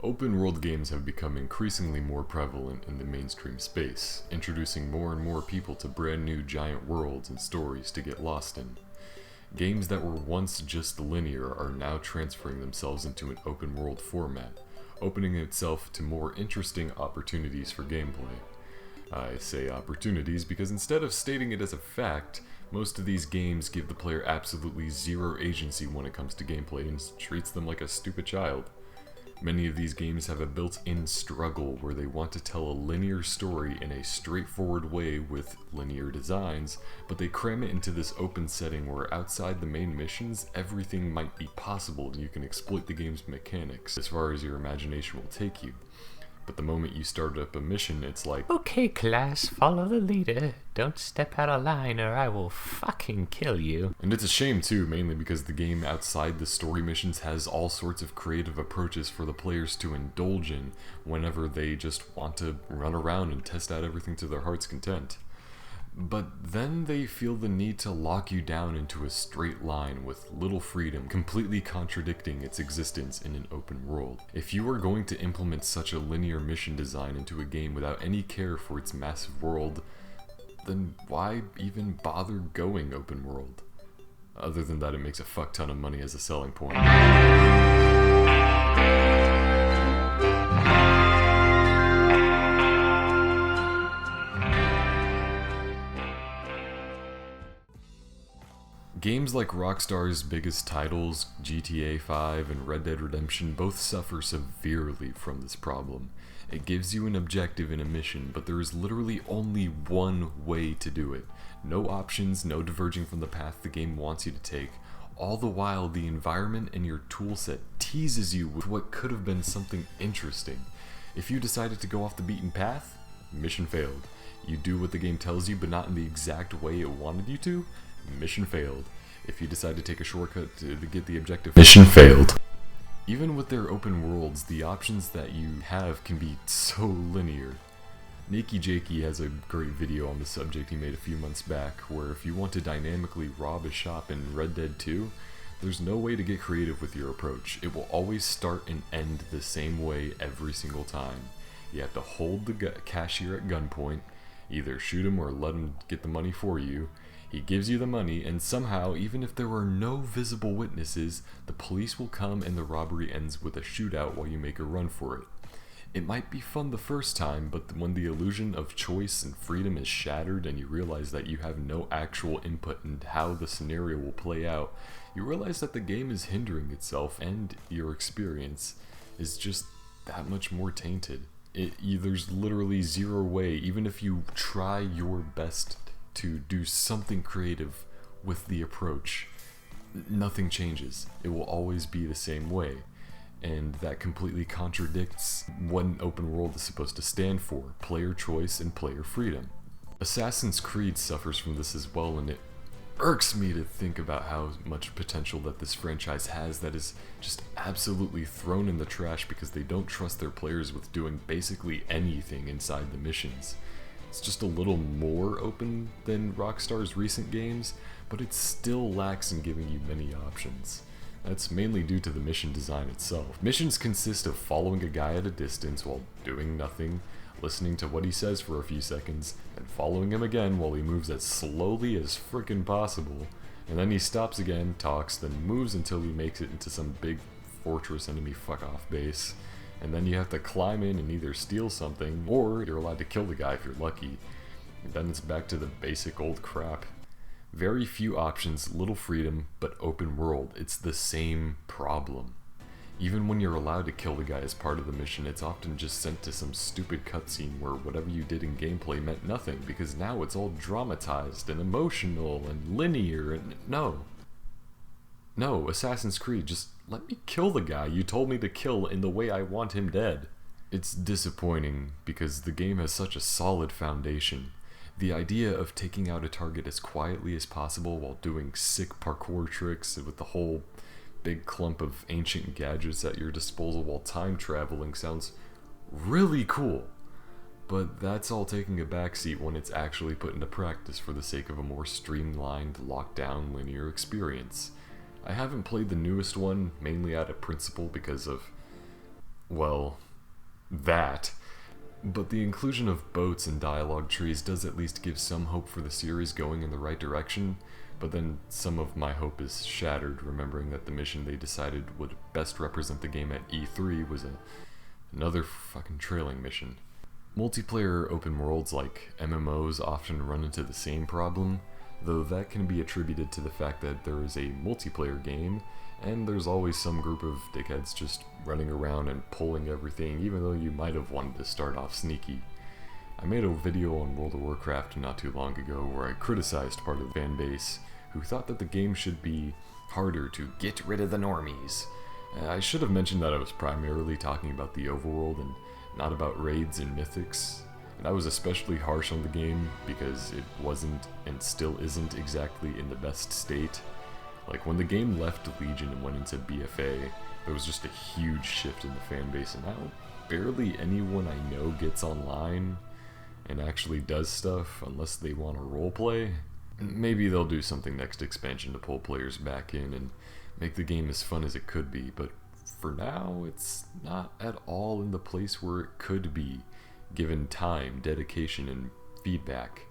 Open-world games have become increasingly more prevalent in the mainstream space, introducing more and more people to brand new giant worlds and stories to get lost in. Games that were once just linear are now transferring themselves into an open-world format, opening itself to more interesting opportunities for gameplay. I say opportunities because instead of stating it as a fact, most of these games give the player absolutely zero agency when it comes to gameplay and treats them like a stupid child. Many of these games have a built-in struggle where they want to tell a linear story in a straightforward way with linear designs, but they cram it into this open setting where outside the main missions, everything might be possible and you can exploit the game's mechanics as far as your imagination will take you. But the moment you start up a mission, it's like, "Okay, class, follow the leader. Don't step out of line or I will fucking kill you." And it's a shame too, mainly because the game outside the story missions has all sorts of creative approaches for the players to indulge in whenever they just want to run around and test out everything to their heart's content. But then they feel the need to lock you down into a straight line with little freedom, completely contradicting its existence in an open world. If you are going to implement such a linear mission design into a game without any care for its massive world, then why even bother going open world? Other than that, it makes a fuck ton of money as a selling point. Games like Rockstar's biggest titles, GTA 5 and Red Dead Redemption, both suffer severely from this problem. It gives you an objective in a mission, but there is literally only one way to do it. No options, no diverging from the path the game wants you to take. All the while, the environment and your toolset teases you with what could have been something interesting. If you decided to go off the beaten path, mission failed. You do what the game tells you, but not in the exact way it wanted you to, mission failed. If you decide to take a shortcut to get the objective, mission failed. Even with their open worlds, the options that you have can be so linear. Nakey Jakey has a great video on the subject he made a few months back, where if you want to dynamically rob a shop in Red Dead 2, there's no way to get creative with your approach. It will always start and end the same way every single time. You have to hold the cashier at gunpoint, either shoot him or let him get the money for you. He gives you the money, and somehow, even if there are no visible witnesses, the police will come and the robbery ends with a shootout while you make a run for it. It might be fun the first time, but when the illusion of choice and freedom is shattered and you realize that you have no actual input in how the scenario will play out, you realize that the game is hindering itself and your experience is just that much more tainted. There's literally zero way, even if you try your best to do something creative with the approach, nothing changes. It will always be the same way, and that completely contradicts what an open world is supposed to stand for: player choice and player freedom. Assassin's Creed suffers from this as well, and it irks me to think about how much potential that this franchise has that is just absolutely thrown in the trash because they don't trust their players with doing basically anything inside the missions. It's just a little more open than Rockstar's recent games, but it still lacks in giving you many options. That's mainly due to the mission design itself. Missions consist of following a guy at a distance while doing nothing, listening to what he says for a few seconds, and following him again while he moves as slowly as frickin' possible, and then he stops again, talks, then moves until he makes it into some big fortress enemy fuck-off base. And then you have to climb in and either steal something, or you're allowed to kill the guy if you're lucky. And then it's back to the basic old crap. Very few options, little freedom, but open world. It's the same problem. Even when you're allowed to kill the guy as part of the mission, it's often just sent to some stupid cutscene where whatever you did in gameplay meant nothing, because now it's all dramatized and emotional and linear and No, Assassin's Creed, just let me kill the guy you told me to kill in the way I want him dead. It's disappointing because the game has such a solid foundation. The idea of taking out a target as quietly as possible while doing sick parkour tricks with the whole big clump of ancient gadgets at your disposal while time traveling sounds really cool. But that's all taking a backseat when it's actually put into practice for the sake of a more streamlined, locked-down linear experience. I haven't played the newest one, mainly out of principle because of well, that. But the inclusion of boats and dialogue trees does at least give some hope for the series going in the right direction, but then some of my hope is shattered remembering that the mission they decided would best represent the game at E3 was another fucking trailing mission. Multiplayer open worlds like MMOs often run into the same problem, though that can be attributed to the fact that there is a multiplayer game, and there's always some group of dickheads just running around and pulling everything, even though you might have wanted to start off sneaky. I made a video on World of Warcraft not too long ago where I criticized part of the fan base who thought that the game should be harder to get rid of the normies. I should have mentioned that I was primarily talking about the overworld and not about raids and mythics, and I was especially harsh on the game because it wasn't and still isn't exactly in the best state. Like, when the game left Legion and went into BFA, there was just a huge shift in the fan base, and now barely anyone I know gets online and actually does stuff unless they want to roleplay. Maybe they'll do something next expansion to pull players back in and make the game as fun as it could be, but for now, it's not at all in the place where it could be, given time, dedication, and feedback.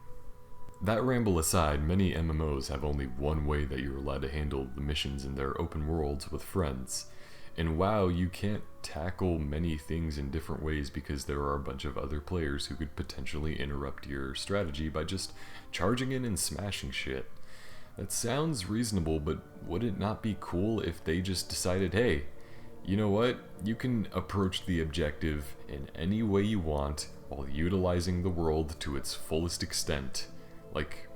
That ramble aside, many MMOs have only one way that you're allowed to handle the missions in their open worlds with friends. In WoW, you can't tackle many things in different ways because there are a bunch of other players who could potentially interrupt your strategy by just charging in and smashing shit. That sounds reasonable, but would it not be cool if they just decided, hey, you know what? You can approach the objective in any way you want while utilizing the world to its fullest extent. Like,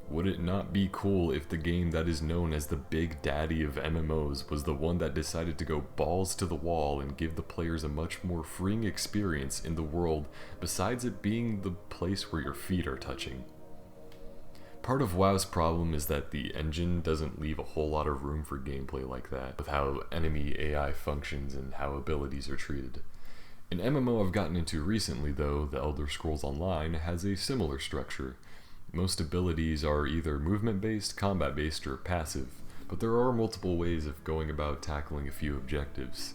would it not be cool if the game that is known as the Big Daddy of MMOs was the one that decided to go balls to the wall and give the players a much more freeing experience in the world besides it being the place where your feet are touching? Part of WoW's problem is that the engine doesn't leave a whole lot of room for gameplay like that, with how enemy AI functions and how abilities are treated. An MMO I've gotten into recently, though, The Elder Scrolls Online, has a similar structure. Most abilities are either movement-based, combat-based, or passive, but there are multiple ways of going about tackling a few objectives.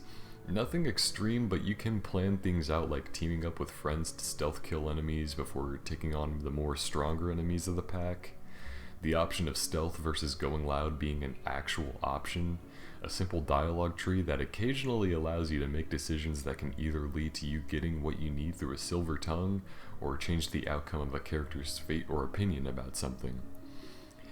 Nothing extreme, but you can plan things out like teaming up with friends to stealth kill enemies before taking on the more stronger enemies of the pack. The option of stealth versus going loud being an actual option. A simple dialogue tree that occasionally allows you to make decisions that can either lead to you getting what you need through a silver tongue, or change the outcome of a character's fate or opinion about something.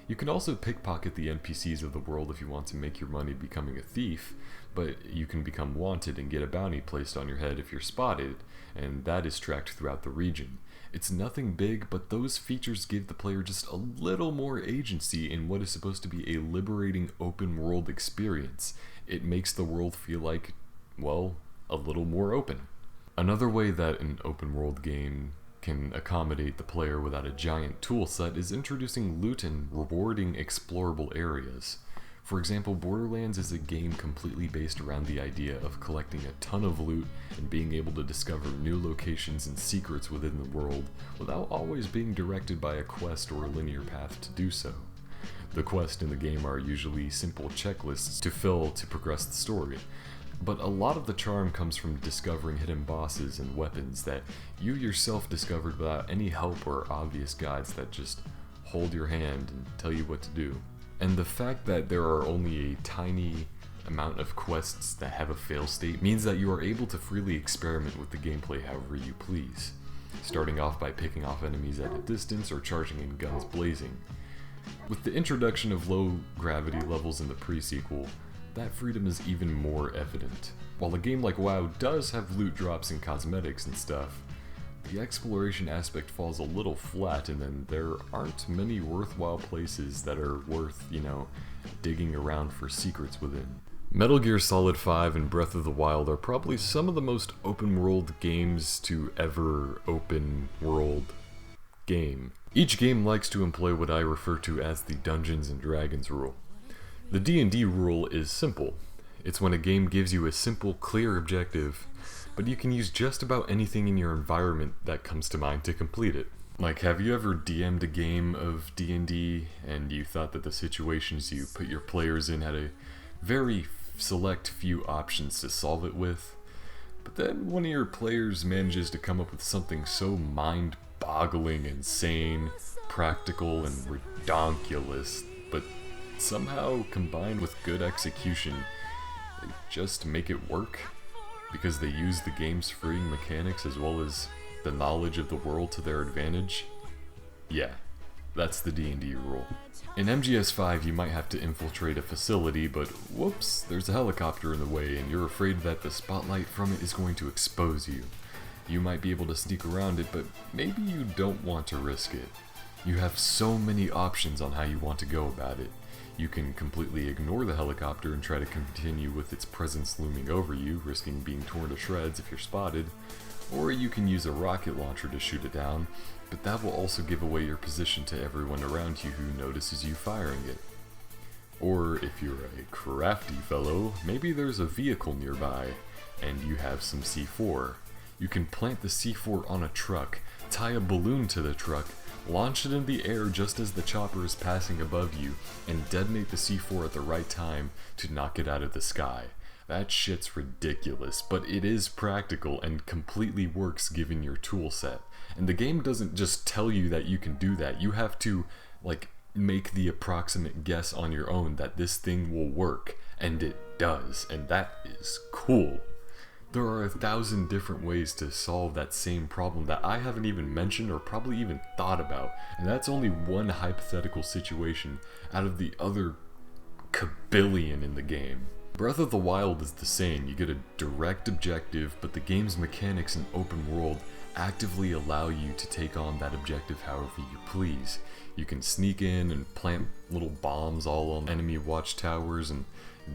You can also pickpocket the NPCs of the world if you want to make your money becoming a thief, but you can become wanted and get a bounty placed on your head if you're spotted, and that is tracked throughout the region. It's nothing big, but those features give the player just a little more agency in what is supposed to be a liberating open world experience. It makes the world feel like, well, a little more open. Another way that an open world game can accommodate the player without a giant tool set is introducing loot and rewarding explorable areas. For example, Borderlands is a game completely based around the idea of collecting a ton of loot and being able to discover new locations and secrets within the world without always being directed by a quest or a linear path to do so. The quests in the game are usually simple checklists to fill to progress the story, but a lot of the charm comes from discovering hidden bosses and weapons that you yourself discovered without any help or obvious guides that just hold your hand and tell you what to do. And the fact that there are only a tiny amount of quests that have a fail state means that you are able to freely experiment with the gameplay however you please, starting off by picking off enemies at a distance or charging in guns blazing. With the introduction of low gravity levels in the pre-sequel, that freedom is even more evident. While a game like WoW does have loot drops and cosmetics and stuff, the exploration aspect falls a little flat, and then there aren't many worthwhile places that are worth, digging around for secrets within. Metal Gear Solid 5 and Breath of the Wild are probably some of the most open world games to ever open world game. Each game likes to employ what I refer to as the Dungeons and Dragons rule. The D&D rule is simple. It's when a game gives you a simple, clear objective, but you can use just about anything in your environment that comes to mind to complete it. Like, have you ever DM'd a game of D&D and you thought that the situations you put your players in had a very select few options to solve it with? But then one of your players manages to come up with something so mind-boggling, insane, practical, and redonkulous, but somehow combined with good execution, they just make it work because they use the game's freeing mechanics as well as the knowledge of the world to their advantage. Yeah, that's the D&D rule. In MGS5 you might have to infiltrate a facility, but whoops, there's a helicopter in the way and you're afraid that the spotlight from it is going to expose you. You might be able to sneak around it, but maybe you don't want to risk it. You have so many options on how you want to go about it. You can completely ignore the helicopter and try to continue with its presence looming over you, risking being torn to shreds if you're spotted, or you can use a rocket launcher to shoot it down, but that will also give away your position to everyone around you who notices you firing it. Or if you're a crafty fellow, maybe there's a vehicle nearby, and you have some C4. You can plant the C4 on a truck, tie a balloon to the truck, launch it in the air just as the chopper is passing above you, and detonate the C4 at the right time to knock it out of the sky. That shit's ridiculous, but it is practical and completely works given your tool set. And the game doesn't just tell you that you can do that, you have to, make the approximate guess on your own that this thing will work, and it does, and that is cool. There are 1,000 different ways to solve that same problem that I haven't even mentioned or probably even thought about, and that's only one hypothetical situation out of the other kabillion in the game. Breath of the Wild is the same. You get a direct objective, but the game's mechanics and open world actively allow you to take on that objective however you please. You can sneak in and plant little bombs all on enemy watchtowers and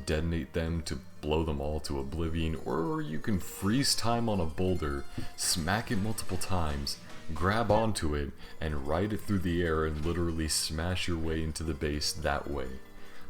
detonate them to blow them all to oblivion, or you can freeze time on a boulder, smack it multiple times, grab onto it, and ride it through the air and literally smash your way into the base that way.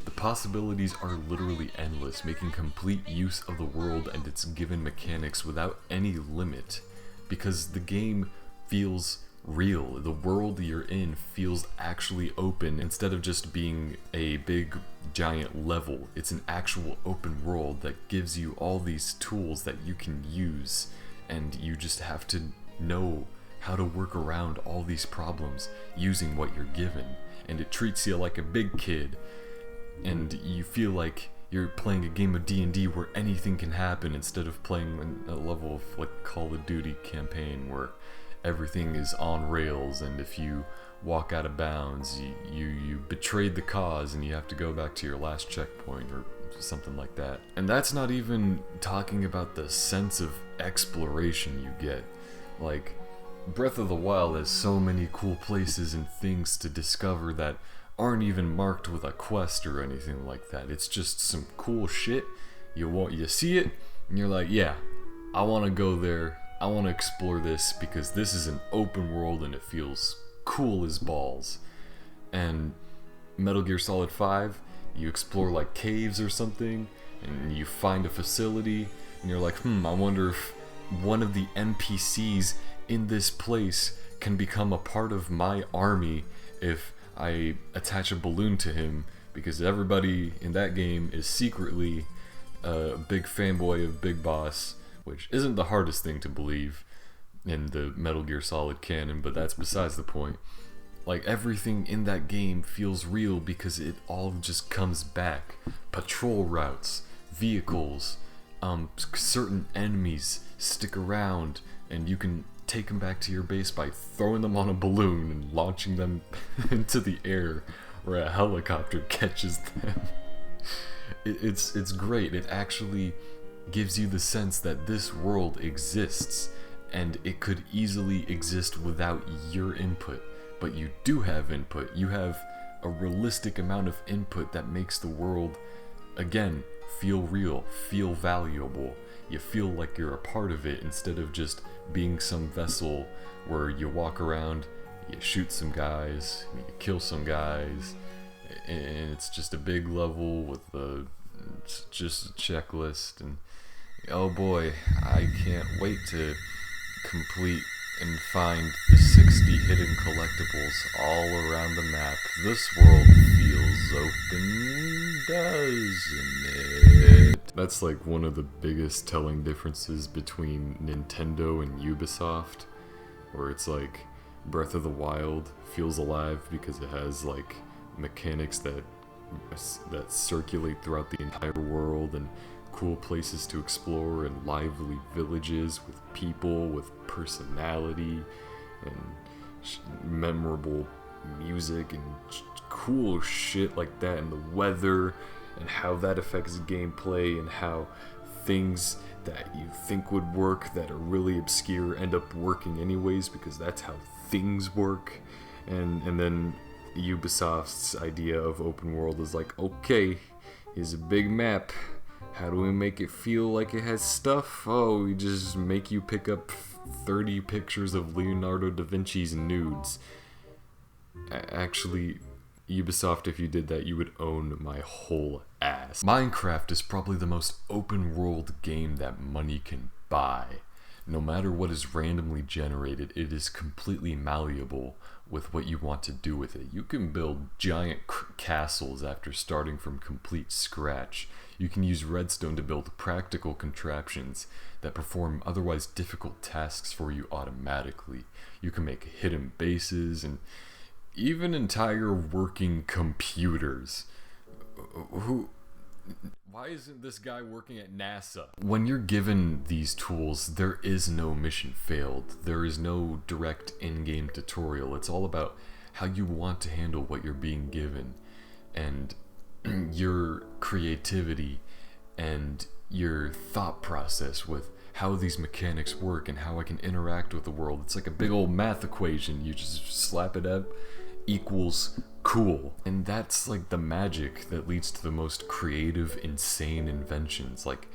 The possibilities are literally endless, making complete use of the world and its given mechanics without any limit, because the game feels real. The world you're in feels actually open instead of just being a big giant level. It's an actual open world that gives you all these tools that you can use, and you just have to know how to work around all these problems using what you're given. And it treats you like a big kid, and you feel like you're playing a game of D&D where anything can happen instead of playing a level of Call of Duty campaign where everything is on rails, and if you walk out of bounds, you betrayed the cause and you have to go back to your last checkpoint or something like that. And that's not even talking about the sense of exploration you get. Breath of the Wild has so many cool places and things to discover that aren't even marked with a quest or anything like that. It's just some cool shit. You see it and you're like, yeah, I want to go there. I want to explore this because this is an open world and it feels cool as balls. And Metal Gear Solid 5, you explore caves or something and you find a facility and you're like, I wonder if one of the NPCs in this place can become a part of my army if I attach a balloon to him, because everybody in that game is secretly a big fanboy of Big Boss, which isn't the hardest thing to believe in the Metal Gear Solid canon, but that's besides the point. Everything in that game feels real because it all just comes back. Patrol routes, vehicles, certain enemies stick around, and you can take them back to your base by throwing them on a balloon and launching them into the air where a helicopter catches them. It's great. It actually gives you the sense that this world exists, and it could easily exist without your input, but you do have input. You have a realistic amount of input that makes the world, again, feel real, feel valuable. You feel like you're a part of it instead of just being some vessel where you walk around, you shoot some guys, you kill some guys, and it's just a big level with just a checklist. And oh boy, I can't wait to complete and find the 60 hidden collectibles all around the map. This world feels open, doesn't it? That's like one of the biggest telling differences between Nintendo and Ubisoft, where it's like Breath of the Wild feels alive because it has like mechanics that circulate throughout the entire world, and cool places to explore, and lively villages with people with personality, and memorable music, and cool shit like that, and the weather, and how that affects gameplay, and how things that you think would work that are really obscure end up working anyways, because that's how things work. And then Ubisoft's idea of open world is like, okay, here's a big map. How do we make it feel like it has stuff? Oh, we just make you pick up 30 pictures of Leonardo da Vinci's nudes. Actually, Ubisoft, if you did that, you would own my whole ass. Minecraft is probably the most open world game that money can buy. No matter what is randomly generated, it is completely malleable with what you want to do with it. You can build giant castles after starting from complete scratch. You can use redstone to build practical contraptions that perform otherwise difficult tasks for you automatically. You can make hidden bases and even entire working computers. Why isn't this guy working at NASA? When you're given these tools, there is no mission failed. There is no direct in-game tutorial. It's all about how you want to handle what you're being given, and your creativity and your thought process with how these mechanics work and how I can interact with the world. It's like a big old math equation. You just slap it up, equals cool. And that's like the magic that leads to the most creative, insane inventions. Like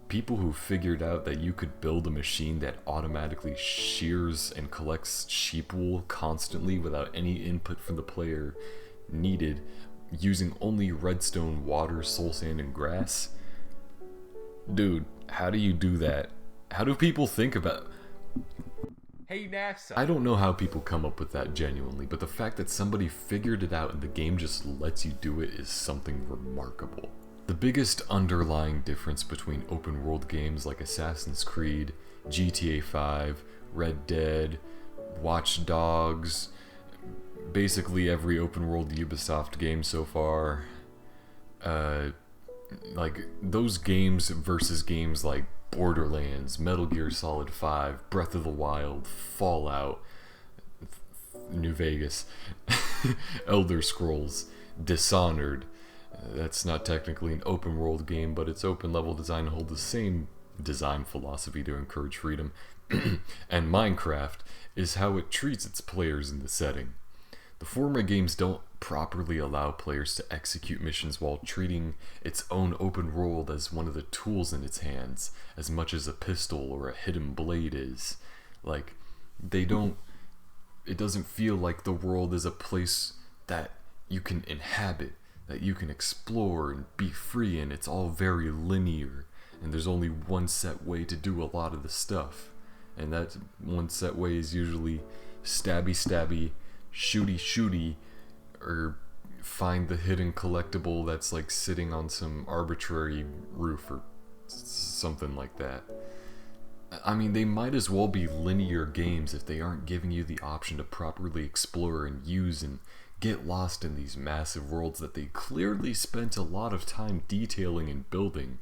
people who figured out that you could build a machine that automatically shears and collects sheep wool constantly without any input from the player needed, using only redstone, water, soul sand, and grass. Dude, how do you do that? How do people think about... Hey NASA! I don't know how people come up with that genuinely, but the fact that somebody figured it out and the game just lets you do it is something remarkable. The biggest underlying difference between open world games like Assassin's Creed, GTA 5, Red Dead, Watch Dogs, basically every open world Ubisoft game so far, like those games versus games like Borderlands, Metal Gear Solid 5, Breath of the Wild, Fallout, New Vegas, Elder Scrolls, Dishonored. That's not technically an open world game, but its open level design holds the same design philosophy to encourage freedom. And Minecraft is how it treats its players in the setting. The former games don't properly allow players to execute missions while treating its own open world as one of the tools in its hands, as much as a pistol or a hidden blade is. Like, it doesn't feel like the world is a place that you can inhabit, that you can explore and be free in. It's all very linear, and there's only one set way to do a lot of the stuff. And that one set way is usually stabby stabby, shooty shooty, or find the hidden collectible that's like sitting on some arbitrary roof or something like that. I mean, they might as well be linear games if they aren't giving you the option to properly explore and use and get lost in these massive worlds that they clearly spent a lot of time detailing and building.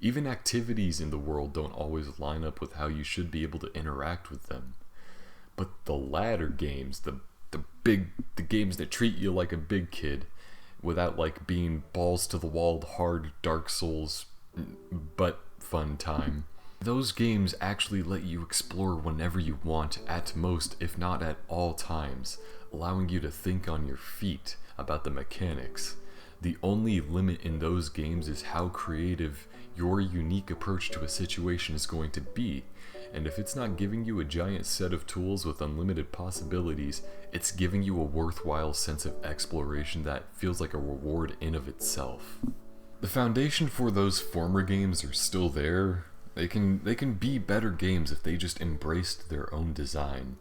Even activities in the world don't always line up with how you should be able to interact with them. But the latter games, the games that treat you like a big kid without like being balls to the wall hard Dark Souls but fun time, those games actually let you explore whenever you want, at most if not at all times, allowing you to think on your feet about the mechanics. The only limit in those games is how creative your unique approach to a situation is going to be. And if it's not giving you a giant set of tools with unlimited possibilities, it's giving you a worthwhile sense of exploration that feels like a reward in of itself. The foundation for those former games are still there. They can be better games if they just embraced their own design.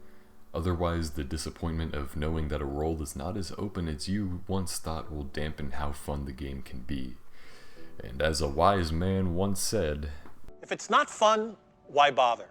Otherwise, the disappointment of knowing that a world is not as open as you once thought will dampen how fun the game can be. And as a wise man once said, If it's not fun, why bother?